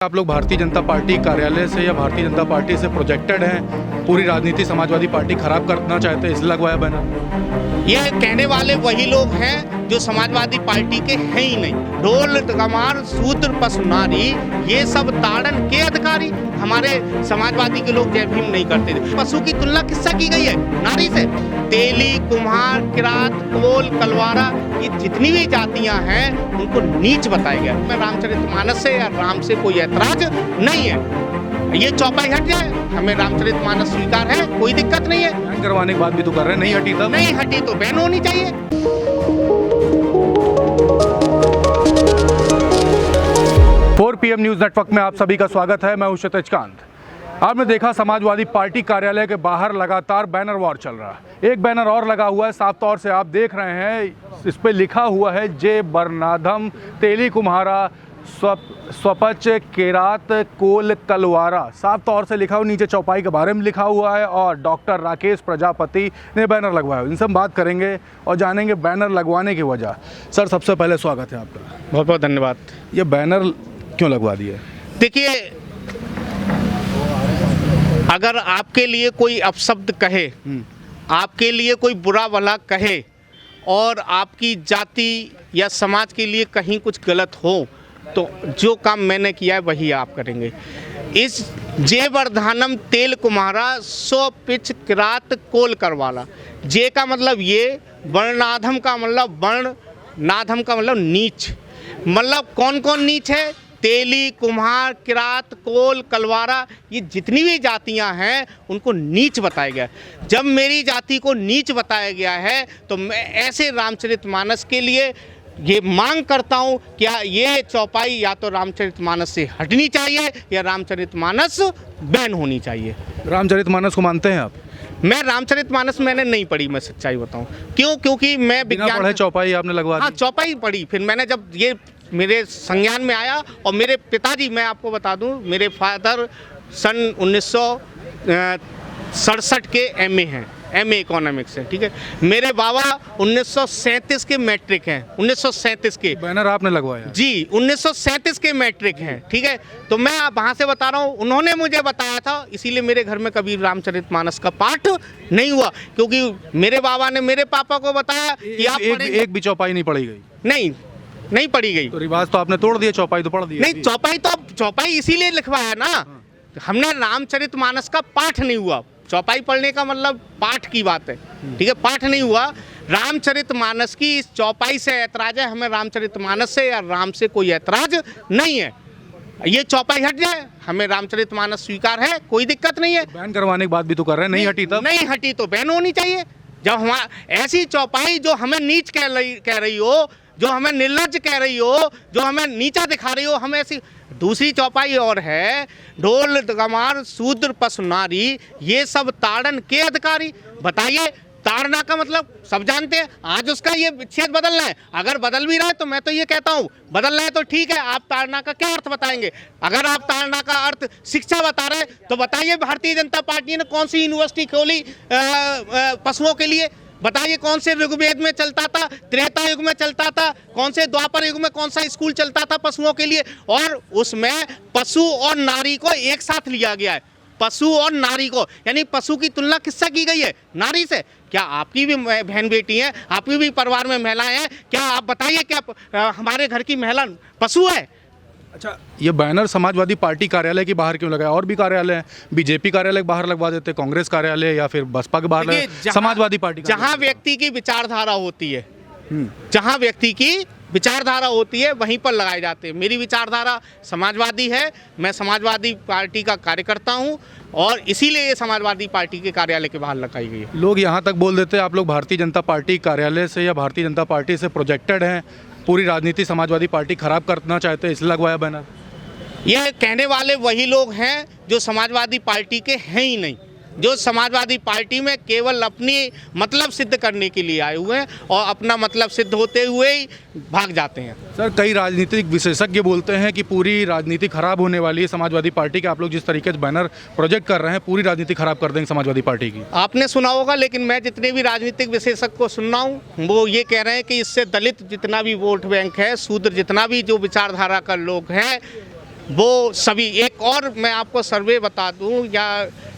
आप लोग भारतीय जनता पार्टी कार्यालय से या भारतीय जनता पार्टी से प्रोजेक्टेड हैं, पूरी राजनीति समाजवादी पार्टी खराब करना चाहते हैं, इसलिए लगवाया बैनर। ये कहने वाले वही लोग हैं जो समाजवादी पार्टी के हैं ही नहीं। ढोल गमार शूद्र पशु नारी ये सब ताड़न के अधिकारी। हमारे समाजवादी के लोग जय भीम नहीं करते थे। पशु की तुलना किससे की गई है? नारी से। तेली, कुम्हार, किरात, कोल, कलवारा, ये जितनी भी जातियां हैं उनको नीच बताया गया। मैं रामचरितमानस से या राम से कोई ऐतराज नहीं है। ये चौपाई हट जाए, हमें रामचरितमानस स्वीकार है, कोई दिक्कत नहीं है। बैन करवाने की बात भी तो कर रहे हैं, नहीं हटी तब? नहीं हटी तो बैन होनी चाहिए। 4 PM न्यूज नेटवर्क में आप सभी का स्वागत है। मैं हूं क्षितिज कांत। आपने देखा समाजवादी पार्टी कार्यालय के बाहर लगातार बैनर वॉर चल रहा है। एक बैनर और लगा हुआ है, साफ तौर से आप देख रहे हैं, इस पे लिखा हुआ है जे बरनाधम तेली कुम्हारा स्वपच केरात कोल कलवारा। साफ तौर से लिखा हुआ, नीचे चौपाई के बारे में लिखा हुआ है और डॉक्टर राकेश प्रजापति ने बैनर लगवाया। इनसे हम बात करेंगे और जानेंगे बैनर लगवाने की वजह। सर, सबसे पहले स्वागत है आपका। बहुत बहुत धन्यवाद। ये बैनर क्यों लगवा दिए? देखिए, अगर आपके लिए कोई अपशब्द कहे, आपके लिए कोई बुरा भला कहे और आपकी जाति या समाज के लिए कहीं कुछ गलत हो, तो जो काम मैंने किया है वही आप करेंगे। इस जे वर्धानम तेल कुम्हारा सो पिच किरात कोल करवाला। जे का मतलब ये, वर्णाधम का मतलब वर्ण, नाधम का मतलब नीच। मतलब कौन कौन नीच है? तेली, कुम्हार, किरात, कोल, कलवारा, ये जितनी भी जातियां हैं उनको नीच बताया गया। जब मेरी जाति को नीच बताया गया है तो मैं ऐसे रामचरितमानस के लिए ये मांग करता हूँ कि ये चौपाई या तो रामचरितमानस से हटनी चाहिए या रामचरितमानस बैन होनी चाहिए। रामचरितमानस को मानते हैं आप? मैं रामचरितमानस मैंने नहीं पढ़ी, मैं सच्चाई बताऊँ। क्यों? क्योंकि मैं विज्ञान पढ़े चौपाई आपने लगवा दी? हाँ, चौपाई पढ़ी। फिर मैंने जब ये मेरे संज्ञान में आया और मेरे पिताजी, मैं आपको बता दूं, मेरे फादर सन 1967 के MA हैं, MA इकोनॉमिक्स है, ठीक है। मेरे बाबा 1937 के मैट्रिक हैं, 1937 के। बैनर आपने लगवाया? जी, 1937 के मैट्रिक हैं, ठीक है। तो मैं आप वहाँ से बता रहा हूँ, उन्होंने मुझे बताया था, इसीलिए मेरे घर में कभी रामचरितमानस का पाठ नहीं हुआ, क्योंकि मेरे बाबा ने मेरे पापा को बताया कि आप एक भी चौपाई नहीं पढ़ी गई? नहीं पढ़ी गई। तो रिवाज तो आपने तोड़ दिया, चौपाई तो पढ़ दी? नहीं, चौपाई इसीलिए लिखवाया ना, हमने रामचरितमानस का पाठ नहीं हुआ। चौपाई पढ़ने का मतलब पाठ की बात है, ठीक है। पाठ नहीं हुआ। रामचरितमानस की इस चौपाई से ऐतराज है, हमें रामचरितमानस से या राम से कोई ऐतराज नहीं है। ये चौपाई हट जाए, हमें रामचरितमानस स्वीकार है, कोई दिक्कत नहीं है। बैन करवाने की बात भी तो कर रहे हैं, नहीं हटी तब? नहीं हटी तो बैन होनी चाहिए। जब हम ऐसी चौपाई जो हमें नीच कह रही हो, जो हमें निर्लज्ज कह रही हो, जो हमें नीचा दिखा रही हो, हमें ऐसी दूसरी चौपाई और है, ढोल गमार शूद्र पशु नारी ये सब ताड़न के अधिकारी। बताइए, ताड़ना का मतलब सब जानते हैं। आज उसका ये विच्छेद बदलना है, अगर बदल भी रहा है तो मैं तो ये कहता हूँ बदल रहा है तो ठीक है। आप ताड़ना का क्या अर्थ बताएंगे? अगर आप ताड़ना का अर्थ शिक्षा बता रहे हैं तो बताइए, भारतीय जनता पार्टी ने कौन सी यूनिवर्सिटी खोली पशुओं के लिए? बताइए, कौन से ऋग्वेद में चलता था, त्रेता युग में चलता था, कौन से द्वापर युग में कौन सा स्कूल चलता था पशुओं के लिए? और उसमें पशु और नारी को एक साथ लिया गया है। पशु और नारी को, यानी पशु की तुलना किससे की गई है? नारी से। क्या आपकी भी बहन बेटी है, आपकी भी परिवार में महिलाएं हैं? क्या आप बताइए, क्या हमारे घर की महिला पशु है? अच्छा, ये बैनर समाजवादी पार्टी कार्यालय के बाहर क्यों लगाया? और भी कार्यालय हैं, बीजेपी कार्यालय के बाहर लगवा देते, कांग्रेस कार्यालय या फिर बसपा के बाहर, समाजवादी पार्टी जहां व्यक्ति की विचारधारा होती है, जहां व्यक्ति की विचारधारा होती है वहीं पर लगाए जाते हैं। मेरी विचारधारा समाजवादी है, मैं समाजवादी पार्टी का कार्यकर्ता हूं और इसीलिए ये समाजवादी पार्टी के कार्यालय के बाहर लगाई गई है। लोग यहाँ तक बोल देते हैं आप लोग भारतीय जनता पार्टी कार्यालय से या भारतीय जनता पार्टी से प्रोजेक्टेड हैं, पूरी राजनीति समाजवादी पार्टी खराब करना चाहते हैं, इसलिए लगवाया बैनर। यह कहने वाले वही लोग हैं जो समाजवादी पार्टी के हैं ही नहीं, जो समाजवादी पार्टी में केवल अपनी मतलब सिद्ध करने के लिए आए हुए हैं और अपना मतलब सिद्ध होते हुए ही भाग जाते हैं। सर, कई राजनीतिक विशेषज्ञ बोलते हैं कि पूरी राजनीति खराब होने वाली है समाजवादी पार्टी के। आप लोग जिस तरीके से बैनर प्रोजेक्ट कर रहे हैं, पूरी राजनीति खराब कर देंगे समाजवादी पार्टी की। आपने सुना होगा, लेकिन मैं जितने भी राजनीतिक विशेषज्ञ को सुन रहा हूँ वो ये कह रहे हैं कि इससे दलित जितना भी वोट बैंक है, शूद्र जितना भी जो विचारधारा का लोग हैं, वो सभी, एक और मैं आपको सर्वे बता दूं, या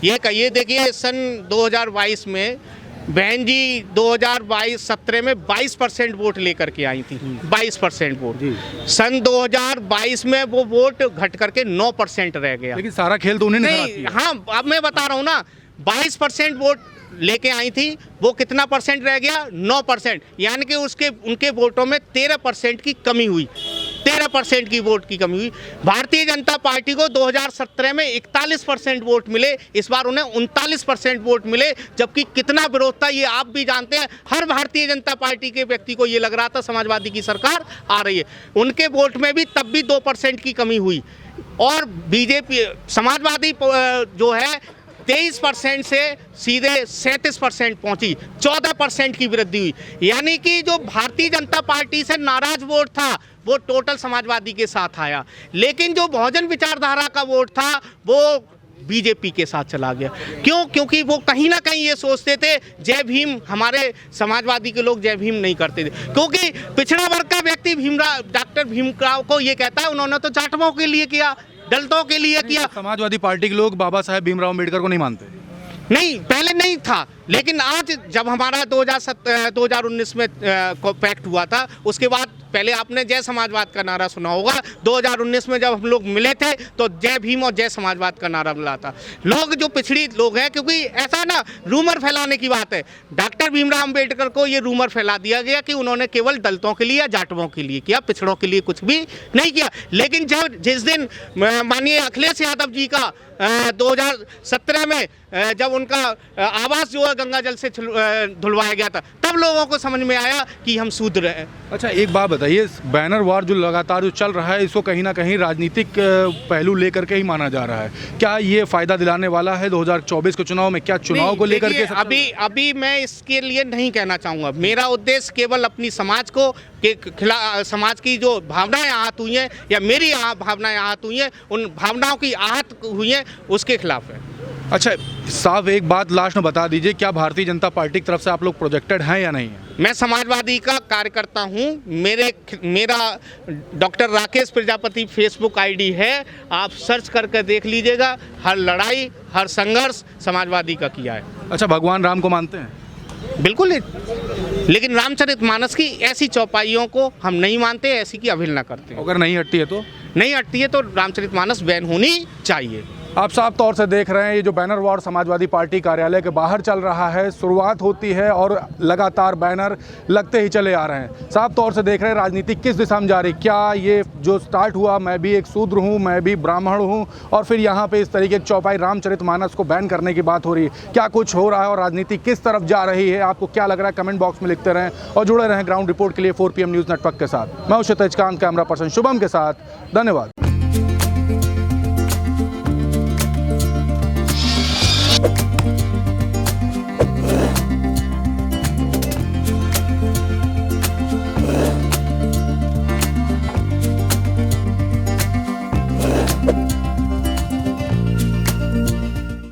ये कहिए, देखिए सन 2022 में बहन जी 2022-17 में 22% वोट लेकर के आई थी, 22% वोट। सन 2022 में वो वोट घट करके 9% रह गया। लेकिन सारा खेल तो उन्हें नहीं, हाँ अब मैं बता रहा हूँ ना, 22% वोट लेके आई थी, वो कितना परसेंट रह गया? 9%, यानी कि उनके वोटों में 13% की कमी हुई, 13% की वोट की कमी हुई। भारतीय जनता पार्टी को 2017 में 41% वोट मिले, इस बार उन्हें 39% वोट मिले, जबकि कितना विरोध था ये आप भी जानते हैं। हर भारतीय जनता पार्टी के व्यक्ति को ये लग रहा था समाजवादी की सरकार आ रही है, उनके वोट में भी तब भी 2% की कमी हुई। और बीजेपी समाजवादी जो है 23% से सीधे 37% पहुंची, 14% की वृद्धि हुई। यानी कि जो भारतीय जनता पार्टी से नाराज वोट था वो टोटल समाजवादी के साथ आया, लेकिन जो बहुजन विचारधारा का वोट था वो बीजेपी के साथ चला गया। क्यों? क्योंकि वो कहीं ना कहीं ये सोचते थे जय भीम, हमारे समाजवादी के लोग जय भीम नहीं करते थे, क्योंकि पिछड़ा वर्ग का व्यक्ति डॉक्टर भीमराव को ये कहता है उन्होंने तो जाटवों के लिए किया, दलितों के लिए किया। समाजवादी पार्टी के लोग बाबा साहेब भीमराव अम्बेडकर को नहीं मानते? नहीं, पहले नहीं था, लेकिन आज जब हमारा 2019 में पैक्ट हुआ था, उसके बाद पहले आपने जय समाजवाद का नारा सुना होगा। 2019 में जब हम लोग मिले थे तो जय भीम और जय समाजवाद का नारा मिला था। लोग जो पिछड़ी लोग हैं, क्योंकि ऐसा ना रूमर फैलाने की बात है, डॉक्टर भीमराव अंबेडकर को ये रूमर फैला दिया गया कि उन्होंने केवल दलितों के लिए या जाटवों के लिए किया, पिछड़ों के लिए कुछ भी नहीं किया। लेकिन जिस दिन माननीय अखिलेश यादव जी का 2017 में जब उनका आवास जो है गंगा जल से धुलवाया गया था, तब लोगों को समझ में आया कि हम शूद्र हैं। अच्छा, एक बात बताइए, बैनर वार जो लगातार जो चल रहा है, इसको कहीं ना कहीं राजनीतिक पहलू लेकर के ही माना जा रहा है, क्या ये फायदा दिलाने वाला है 2024 के चुनाव में? क्या चुनाव को लेकर के अभी मैं इसके लिए नहीं कहना चाहूँगा। मेरा उद्देश्य केवल अपनी समाज को के खिलाफ, समाज की जो भावनाएं आहत हुई हैं या मेरी भावनाएं आहत हुई हैं, उन भावनाओं की आहत हुई हैं उसके खिलाफ है। अच्छा, साहब एक बात लास्ट में बता दीजिए, क्या भारतीय जनता पार्टी की तरफ से आप लोग प्रोजेक्टेड हैं या नहीं है? मैं समाजवादी का कार्यकर्ता हूं, मेरा doctor Rakesh Prajapati Facebook ID है, आप सर्च करके देख लीजिएगा। हर लड़ाई, हर संघर्ष समाजवादी का किया है। अच्छा, भगवान राम को मानते हैं? बिल्कुल, लेकिन रामचरितमानस की ऐसी चौपाइयों को हम नहीं मानते, ऐसी की अवहेलना करते हैं। अगर नहीं हटती है तो? नहीं हटती है तो रामचरितमानस बैन होनी चाहिए। आप साफ तौर से देख रहे हैं, ये जो बैनर वॉर समाजवादी पार्टी कार्यालय के बाहर चल रहा है, शुरुआत होती है और लगातार बैनर लगते ही चले आ रहे हैं। साफ तौर से देख रहे हैं राजनीति किस दिशा में जा रही। क्या ये जो स्टार्ट हुआ, मैं भी एक शूद्र हूँ, मैं भी ब्राह्मण हूँ, और फिर यहाँ पे इस तरीके की चौपाई रामचरितमानस को बैन करने की बात हो रही है, क्या कुछ हो रहा है और राजनीति किस तरफ जा रही है? आपको क्या लग रहा है? कमेंट बॉक्स में लिखते रहें और जुड़े रहें ग्राउंड रिपोर्ट के लिए 4 PM न्यूज़ नेटवर्क के साथ। मैं हूं क्षितिज कांत, कैमरा पर्सन शुभम के साथ। धन्यवाद।